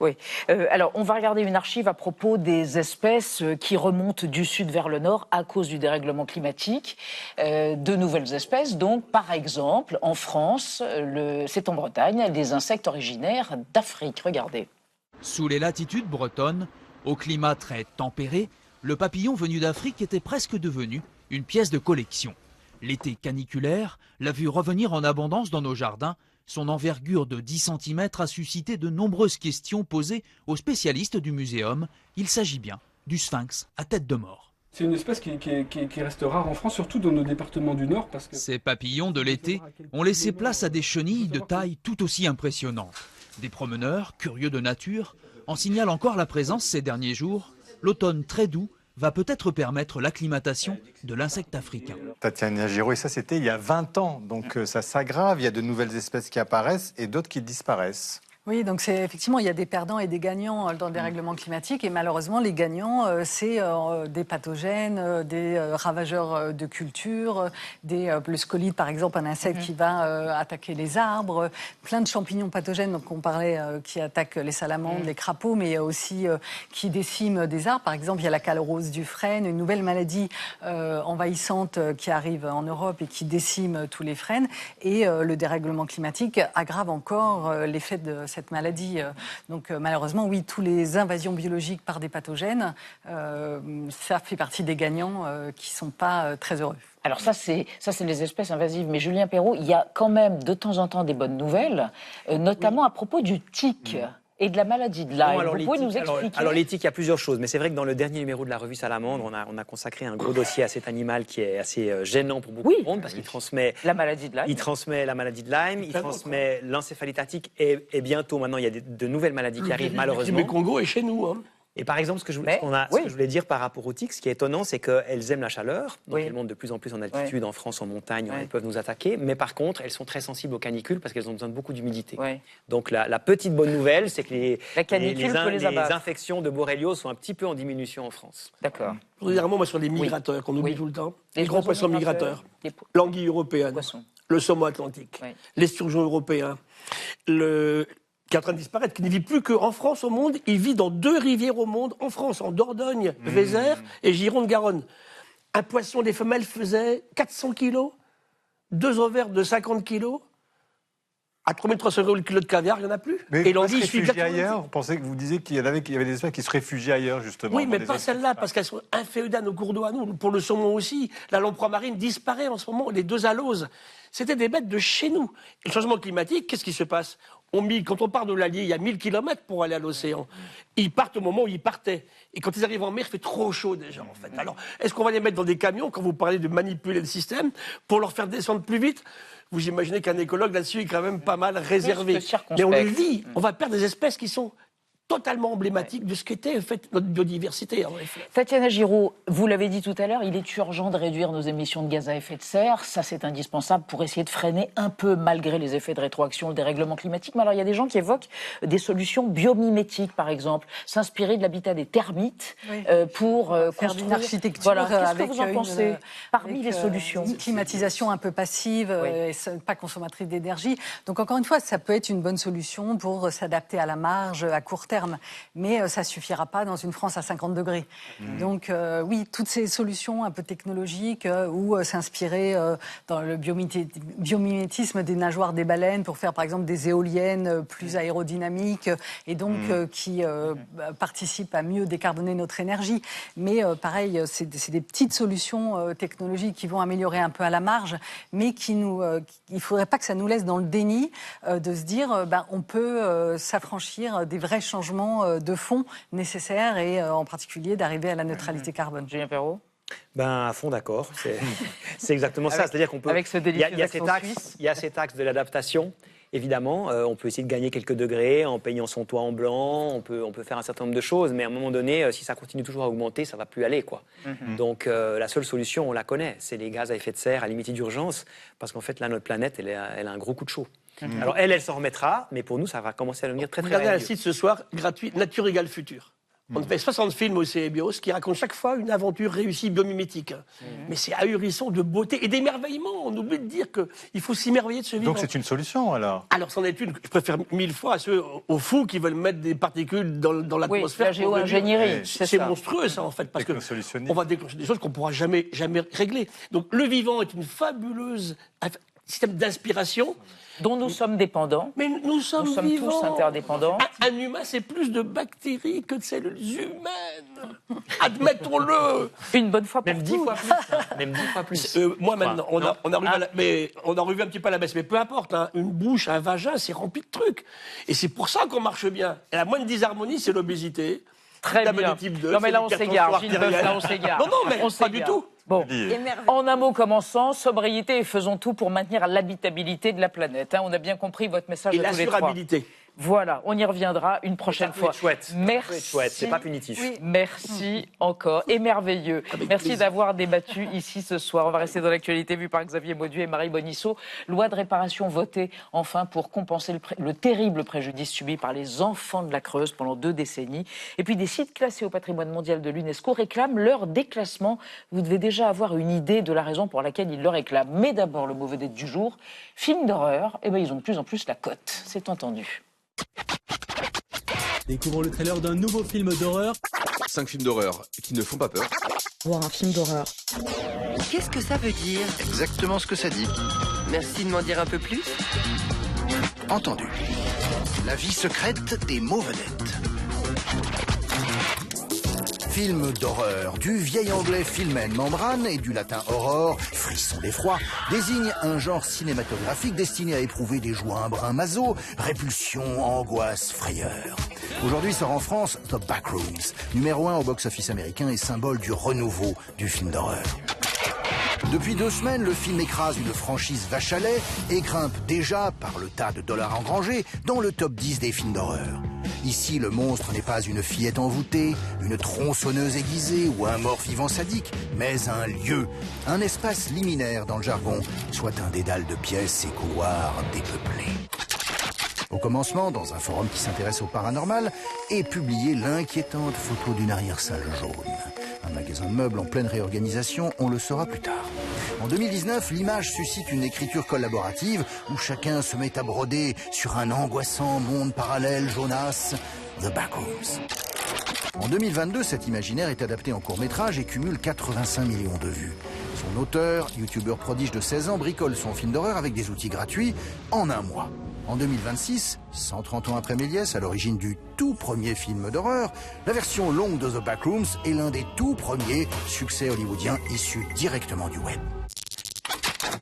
Oui. Alors, on va regarder une archive à propos des espèces qui remontent du sud vers le nord à cause du dérèglement climatique. De nouvelles espèces. Donc, par exemple, en France, c'est en Bretagne, des insectes originaires d'Afrique. Regardez. Sous les latitudes bretonnes, au climat très tempéré, le papillon venu d'Afrique était presque devenu une pièce de collection. L'été caniculaire l'a vu revenir en abondance dans nos jardins. Son envergure de 10 cm a suscité de nombreuses questions posées aux spécialistes du muséum. Il s'agit bien du sphinx à tête de mort. C'est une espèce qui reste rare en France, surtout dans nos départements du Nord. Parce que... Ces papillons de l'été ont laissé place à des chenilles de taille tout aussi impressionnante. Des promeneurs, curieux de nature, en signalent encore la présence ces derniers jours. L'automne très doux va peut-être permettre l'acclimatation de l'insecte africain. Tatiana Giraud, et ça c'était il y a 20 ans, donc ça s'aggrave, il y a de nouvelles espèces qui apparaissent et d'autres qui disparaissent. Oui, donc effectivement, il y a des perdants et des gagnants dans le dérèglement climatique. Et malheureusement, les gagnants, c'est des pathogènes, des ravageurs de culture, le scolide, par exemple, un insecte qui va attaquer les arbres, plein de champignons pathogènes, donc on parlait, qui attaquent les salamandres, les crapauds, mais aussi qui déciment des arbres. Par exemple, il y a la calrose du frêne, une nouvelle maladie envahissante qui arrive en Europe et qui décime tous les frênes. Et le dérèglement climatique aggrave encore l'effet de cette maladie. Donc malheureusement, oui, tous les invasions biologiques par des pathogènes, ça fait partie des gagnants qui ne sont pas très heureux. Alors ça, c'est les espèces invasives. Mais Julien Perrault, il y a quand même de temps en temps des bonnes nouvelles, notamment à propos du tic. Et de la maladie de Lyme. Vous pouvez nous expliquer? Alors les tiques, il y a plusieurs choses. Mais c'est vrai que dans le dernier numéro de la revue Salamandre, on a consacré un gros dossier à cet animal qui est assez gênant pour beaucoup de monde parce qu'il transmet la maladie de Lyme. Il transmet la maladie de Lyme, il transmet l'encéphalite et bientôt maintenant il y a de nouvelles maladies qui arrivent malheureusement. Le Congo est chez nous, hein. Et par exemple, ce que je voulais dire par rapport aux tiques, ce qui est étonnant, c'est qu'elles aiment la chaleur. Donc elles montent de plus en plus en altitude, en France, en montagne, elles peuvent nous attaquer. Mais par contre, elles sont très sensibles aux canicules parce qu'elles ont besoin de beaucoup d'humidité. Donc la petite bonne nouvelle, c'est que les infections de Borréliose sont un petit peu en diminution en France. D'accord. Je voudrais dire un mot sur les migrateurs qu'on oublie tout le temps. Les grands poissons migrateurs, l'anguille européenne, le saumon atlantique, l'esturgeon européen, qui est en train de disparaître, qui ne vit plus qu'en France au monde. Il vit dans 2 rivières au monde, en France, en Dordogne, Vézère et Gironde-Garonne. Un poisson, les femelles faisaient 400 kilos, 2 ovaires de 50 kilos. À 3300 € le kilo de caviar, il n'y en a plus. Mais et l'anguille l'anguille suit réfugie ailleurs. Vous disiez qu'il y avait des espèces qui se réfugient ailleurs, justement. Oui, mais pas celles-là, parce qu'elles sont inféodales aux cours d'eau à nous. Pour le saumon aussi. La lamproie marine disparaît en ce moment, les deux aloses. C'était des bêtes de chez nous. Et le changement climatique, qu'est-ce qui se passe? Quand on part de l'Allier, il y a 1000 km pour aller à l'océan. Ils partent au moment où ils partaient. Et quand ils arrivent en mer, il fait trop chaud déjà, en fait. Alors, est-ce qu'on va les mettre dans des camions, quand vous parlez de manipuler le système, pour leur faire descendre plus vite? Vous imaginez qu'un écologue là-dessus est quand même pas mal réservé. Mais on le vit. On va perdre des espèces qui sont totalement emblématique de ce qu'était en fait notre biodiversité. En effet. Tatiana Giraud, vous l'avez dit tout à l'heure, il est urgent de réduire nos émissions de gaz à effet de serre. Ça, c'est indispensable pour essayer de freiner un peu, malgré les effets de rétroaction, le dérèglement climatique. Mais alors, il y a des gens qui évoquent des solutions biomimétiques, par exemple, s'inspirer de l'habitat des termites pour faire construire une architecture. Voilà. Qu'est-ce avec que vous en pensez parmi les solutions? Une climatisation un peu passive, et pas consommatrice d'énergie. Donc, encore une fois, ça peut être une bonne solution pour s'adapter à la marge à court terme. Mais ça ne suffira pas dans une France à 50 degrés. Donc oui, toutes ces solutions un peu technologiques ou s'inspirer dans le biomimétisme des nageoires des baleines pour faire par exemple des éoliennes plus aérodynamiques et donc qui participent à mieux décarboner notre énergie. Mais pareil, c'est des petites solutions technologiques qui vont améliorer un peu à la marge, mais il ne faudrait pas que ça nous laisse dans le déni de se dire on peut s'affranchir des vrais changements de fond nécessaires et en particulier d'arriver à la neutralité carbone. Julien Perrault? À fond d'accord. C'est exactement ça. C'est-à-dire qu'on peut. Avec ce il y a cet axe de l'adaptation. Évidemment, on peut essayer de gagner quelques degrés en peignant son toit en blanc, on peut faire un certain nombre de choses, mais à un moment donné, si ça continue toujours à augmenter, ça ne va plus aller, quoi. Donc la seule solution, on la connaît, c'est les gaz à effet de serre à limite d'urgence, parce qu'en fait, là, notre planète, elle a un gros coup de chaud. Alors elle s'en remettra, mais pour nous, ça va commencer à devenir très, très Regardez réduit. un site ce soir, gratuit, Nature égale futur. On fait 60 films au CBIOS qui racontent chaque fois une aventure réussie biomimétique. Mais c'est ahurissant de beauté et d'émerveillement. On oublie de dire qu'il faut s'émerveiller de ce vivant. Donc c'est une solution alors? Alors c'en est une, je préfère 1000 fois à ceux aux fous qui veulent mettre des particules dans l'atmosphère. La géo-ingénierie, c'est monstrueux ça en fait, parce qu'on va déclencher des choses qu'on ne pourra jamais régler. Donc le vivant est une fabuleuse système d'inspiration dont nous sommes dépendants. Mais nous sommes tous interdépendants. Un humain, c'est plus de bactéries que de cellules humaines. Admettons-le. Une bonne fois pour Même 10 fois plus. Même 10 fois plus. Moi, maintenant, on a revu un petit peu à la baisse. Mais peu importe, hein, une bouche, un vagin, c'est rempli de trucs. Et c'est pour ça qu'on marche bien. Et la moindre disharmonie, c'est l'obésité. Très bien. Non, mais là, on s'égare. Gilles Boeuf, là, on s'égare. Non, mais pas du tout. Bon, en un mot commençant, sobriété et faisons tout pour maintenir l'habitabilité de la planète. On a bien compris votre message à tous les trois. Et l'assurabilité. Voilà, on y reviendra une prochaine fois. Chouette. Merci. C'est pas punitif. Oui. Merci encore et merveilleux. Merci d'avoir débattu ici ce soir. On va rester dans l'actualité vue par Xavier Mauduit et Marie Bonisseau. Loi de réparation votée enfin pour compenser le terrible préjudice subi par les enfants de la Creuse pendant 2 décennies. Et puis des sites classés au patrimoine mondial de l'UNESCO réclament leur déclassement. Vous devez déjà avoir une idée de la raison pour laquelle ils le réclament. Mais d'abord, le mot vedette du jour, film d'horreur. Ils ont de plus en plus la cote. C'est entendu. Découvrons le trailer d'un nouveau film d'horreur. 5 films d'horreur qui ne font pas peur. Voir un film d'horreur. Qu'est-ce que ça veut dire? Exactement ce que ça dit. Merci de m'en dire un peu plus. Entendu. La vie secrète des mauvedettes. Film d'horreur, du vieil anglais Filmen membrane et du latin horror, frisson d'effroi, désigne un genre cinématographique destiné à éprouver des joies un brin maso, répulsion, angoisse, frayeur. Aujourd'hui sort en France The Backrooms, numéro 1 au box-office américain et symbole du renouveau du film d'horreur. Depuis 2 semaines, le film écrase une franchise vache à lait et grimpe déjà, par le tas de dollars engrangés, dans le top 10 des films d'horreur. Ici, le monstre n'est pas une fillette envoûtée, une tronçonneuse aiguisée ou un mort-vivant sadique, mais un lieu, un espace liminaire dans le jargon, soit un dédale de pièces et couloirs dépeuplés. Au commencement, dans un forum qui s'intéresse au paranormal, est publiée l'inquiétante photo d'une arrière-salle jaune. Un magasin de meubles en pleine réorganisation, on le saura plus tard. En 2019, l'image suscite une écriture collaborative où chacun se met à broder sur un angoissant monde parallèle jaunasse, The Backrooms. En 2022, cet imaginaire est adapté en court-métrage et cumule 85 millions de vues. Son auteur, youtubeur prodige de 16 ans, bricole son film d'horreur avec des outils gratuits en un mois. En 2026, 130 ans après Méliès, à l'origine du tout premier film d'horreur, la version longue de The Backrooms est l'un des tout premiers succès hollywoodiens issus directement du web.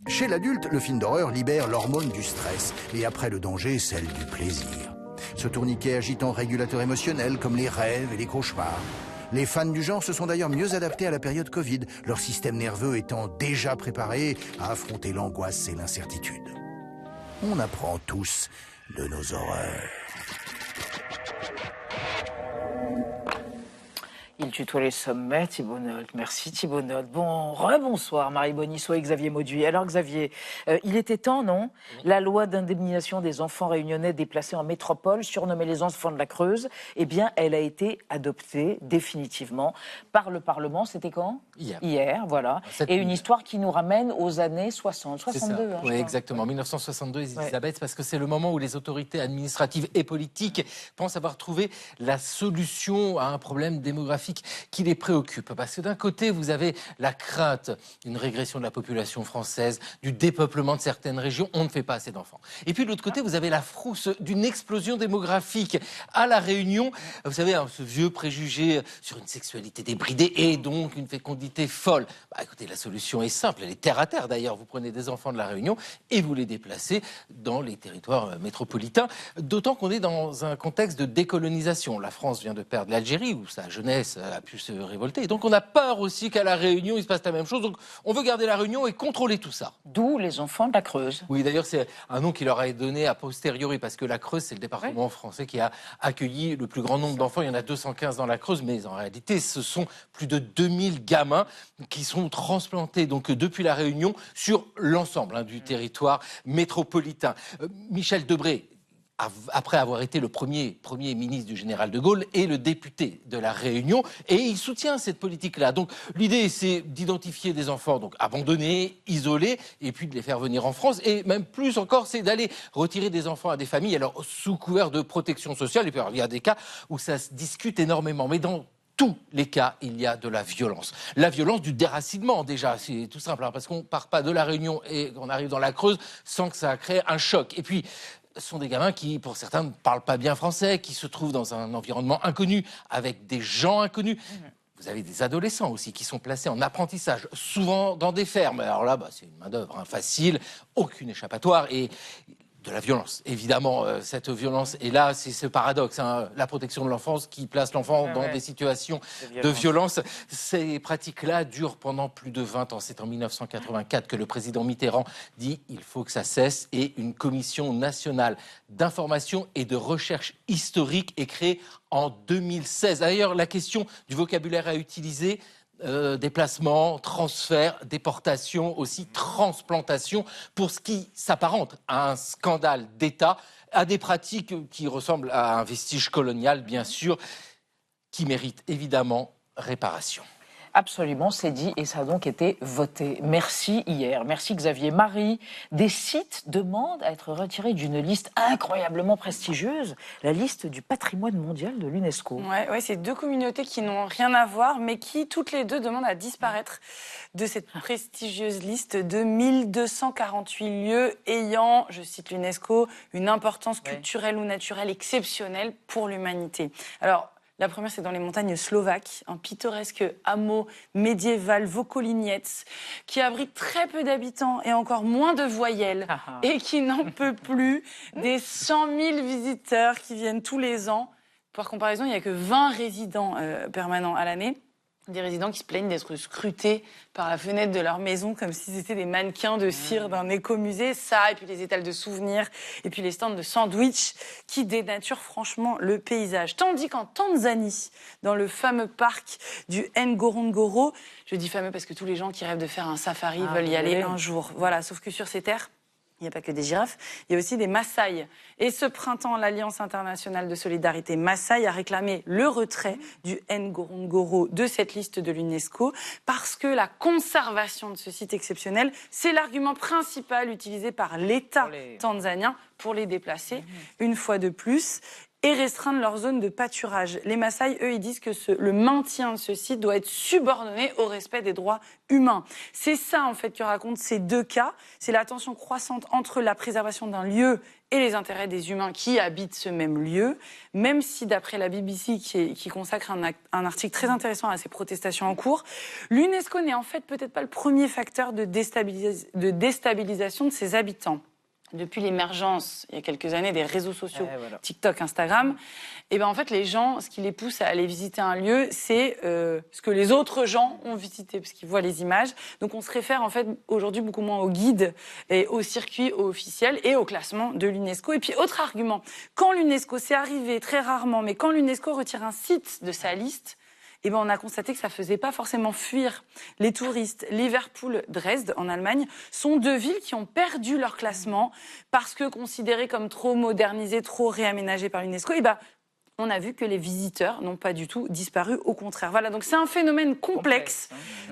Chez l'adulte, le film d'horreur libère l'hormone du stress et après le danger, celle du plaisir. Ce tourniquet agitant régulateur émotionnel comme les rêves et les cauchemars. Les fans du genre se sont d'ailleurs mieux adaptés à la période Covid, leur système nerveux étant déjà préparé à affronter l'angoisse et l'incertitude. On apprend tous de nos horreurs. Il tutoie les sommets, Thibaut Nolte. Merci Thibaut Nolte. Bon, rebonsoir Marie Bonisseau et Xavier Mauduit. Alors Xavier, il était temps, non? La loi d'indemnisation des enfants réunionnais déplacés en métropole, surnommée les enfants de la Creuse, eh bien, elle a été adoptée définitivement par le Parlement. C'était quand? Hier, voilà. Et une histoire qui nous ramène aux années 60, 62. Oui, exactement. 1962, Elisabeth, parce que c'est le moment où les autorités administratives et politiques pensent avoir trouvé la solution à un problème démographique qui les préoccupe. Parce que d'un côté, vous avez la crainte d'une régression de la population française, du dépeuplement de certaines régions. On ne fait pas assez d'enfants. Et puis de l'autre côté, vous avez la frousse d'une explosion démographique à La Réunion. Vous savez, ce vieux préjugé sur une sexualité débridée et donc une fécondité folle. Bah, écoutez, la solution est simple. Elle est terre à terre d'ailleurs. Vous prenez des enfants de La Réunion et vous les déplacez dans les territoires métropolitains. D'autant qu'on est dans un contexte de décolonisation. La France vient de perdre l'Algérie où sa jeunesse a pu se révolter. Et donc on a peur aussi qu'à La Réunion, il se passe la même chose. Donc on veut garder La Réunion et contrôler tout ça. D'où les enfants de la Creuse. Oui, d'ailleurs, c'est un nom qui leur a été donné a posteriori, parce que la Creuse, c'est le département français qui a accueilli le plus grand nombre d'enfants. Il y en a 215 dans la Creuse, mais en réalité, ce sont plus de 2000 gamins qui sont transplantés donc depuis La Réunion sur l'ensemble du territoire métropolitain. Michel Debré, après avoir été le premier ministre du général de Gaulle et le député de La Réunion, et il soutient cette politique-là. Donc l'idée, c'est d'identifier des enfants donc abandonnés, isolés, et puis de les faire venir en France. Et même plus encore, c'est d'aller retirer des enfants à des familles, alors sous couvert de protection sociale. Et puis alors, il y a des cas où ça se discute énormément, mais dans tous les cas, il y a de la violence. La violence du déracinement, déjà, c'est tout simple, parce qu'on ne part pas de La Réunion et qu'on arrive dans la Creuse sans que ça crée un choc. Et puis, ce sont des gamins qui, pour certains, ne parlent pas bien français, qui se trouvent dans un environnement inconnu, avec des gens inconnus. Vous avez des adolescents aussi qui sont placés en apprentissage, souvent dans des fermes. Alors là, c'est une main-d'œuvre facile, aucune échappatoire et de la violence. Évidemment, cette violence est là, c'est ce paradoxe, la protection de l'enfance qui place l'enfant dans des situations de violence. Ces pratiques-là durent pendant plus de 20 ans. C'est en 1984 que le président Mitterrand dit « il faut que ça cesse » et une commission nationale d'information et de recherche historique est créée en 2016. D'ailleurs, la question du vocabulaire à utiliser, déplacement, transfert, déportation, aussi transplantation, pour ce qui s'apparente à un scandale d'État, à des pratiques qui ressemblent à un vestige colonial, bien sûr, qui méritent évidemment réparation. Absolument, c'est dit et ça a donc été voté. Merci hier, merci Xavier. Marie, des sites demandent à être retirés d'une liste incroyablement prestigieuse, la liste du patrimoine mondial de l'UNESCO. Ouais, c'est deux communautés qui n'ont rien à voir, mais qui toutes les deux demandent à disparaître de cette prestigieuse liste de 1248 lieux ayant, je cite l'UNESCO, une importance culturelle ou naturelle exceptionnelle pour l'humanité. Alors, la première, c'est dans les montagnes slovaques, un pittoresque hameau médiéval Vokoliniec, qui abrite très peu d'habitants et encore moins de voyelles, et qui n'en peut plus des 100 000 visiteurs qui viennent tous les ans. Par comparaison, il n'y a que 20 résidents permanents à l'année. Des résidents qui se plaignent d'être scrutés par la fenêtre de leur maison comme si c'était des mannequins de cire d'un écomusée. Ça, et puis les étals de souvenirs, et puis les stands de sandwich qui dénaturent franchement le paysage. Tandis qu'en Tanzanie, dans le fameux parc du Ngorongoro, je dis fameux parce que tous les gens qui rêvent de faire un safari veulent y aller un jour. Voilà, sauf que sur ces terres, il n'y a pas que des girafes, il y a aussi des Maasai. Et ce printemps, l'Alliance internationale de solidarité Maasai a réclamé le retrait du Ngorongoro de cette liste de l'UNESCO parce que la conservation de ce site exceptionnel, c'est l'argument principal utilisé par l'État tanzanien pour les déplacer une fois de plus. et restreindre leur zone de pâturage. Les Maasai, eux, ils disent que le maintien de ce site doit être subordonné au respect des droits humains. C'est ça, en fait, que racontent ces deux cas. C'est la tension croissante entre la préservation d'un lieu et les intérêts des humains qui habitent ce même lieu, même si, d'après la BBC, qui consacre un article très intéressant à ces protestations en cours, l'UNESCO n'est en fait peut-être pas le premier facteur de déstabilisation de ses habitants. Depuis l'émergence, il y a quelques années, des réseaux sociaux, TikTok, Instagram, et ben en fait, les gens, ce qui les pousse à aller visiter un lieu, c'est ce que les autres gens ont visité, parce qu'ils voient les images. Donc, on se réfère en fait aujourd'hui beaucoup moins aux guides et aux circuits officiels et au classement de l'UNESCO. Et puis, autre argument, quand l'UNESCO, c'est arrivé très rarement, mais quand l'UNESCO retire un site de sa liste, eh ben, on a constaté que ça ne faisait pas forcément fuir les touristes. Liverpool, Dresde, en Allemagne, sont deux villes qui ont perdu leur classement parce que considérées comme trop modernisées, trop réaménagées par l'UNESCO. Et ben, on a vu que les visiteurs n'ont pas du tout disparu, au contraire. Voilà, donc c'est un phénomène complexe.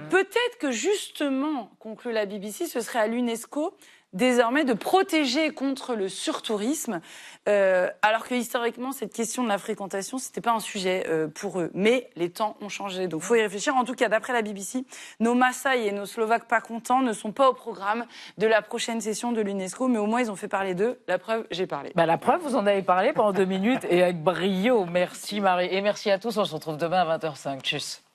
Peut-être que justement, conclut la BBC, ce serait à l'UNESCO désormais de protéger contre le surtourisme, alors que historiquement, cette question de la fréquentation, c'était pas un sujet pour eux. Mais les temps ont changé, donc il faut y réfléchir. En tout cas, d'après la BBC, nos Maasai et nos Slovaques pas contents ne sont pas au programme de la prochaine session de l'UNESCO, mais au moins ils ont fait parler d'eux. La preuve, j'ai parlé. Bah, la preuve, vous en avez parlé pendant 2 minutes et avec brio. Merci Marie et merci à tous. On se retrouve demain à 20h05. Tchuss.